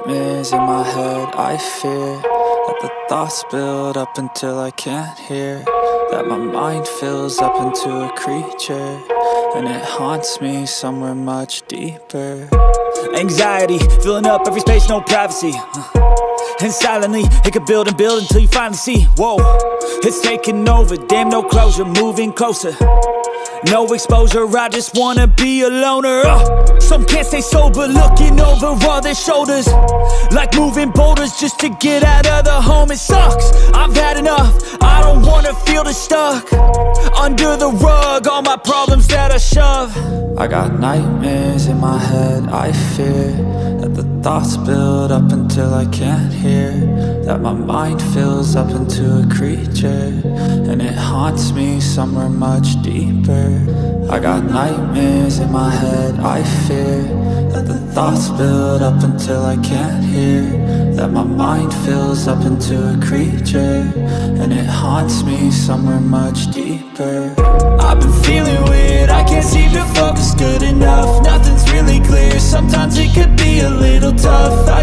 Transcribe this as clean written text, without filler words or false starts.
nightmares in my head, I fear that the thoughts build up until I can't hear, that my mind fills up into a creature, and it haunts me somewhere much deeper. Anxiety, filling up every space, no privacy. And silently, it could build and build until you finally see, whoa, it's taking over, damn no closure, moving closer. No exposure, I just wanna be a loner. Some can't stay sober, looking over all their shoulders, like moving boulders just to get out of the home. It sucks, I've had enough, I don't wanna feel the stuck under the rug, all my problems that I shove. I got nightmares in my head, I fear that the thoughts build up until I can't hear, that my mind fills up into a creature, and it haunts me somewhere much deeper. I got nightmares in my head, I fear that the thoughts build up until I can't hear, that my mind fills up into a creature, and it haunts me somewhere much deeper. I've been feeling weird, I can't seem to focus good enough. Nothing's really clear, sometimes it could be a little tough. I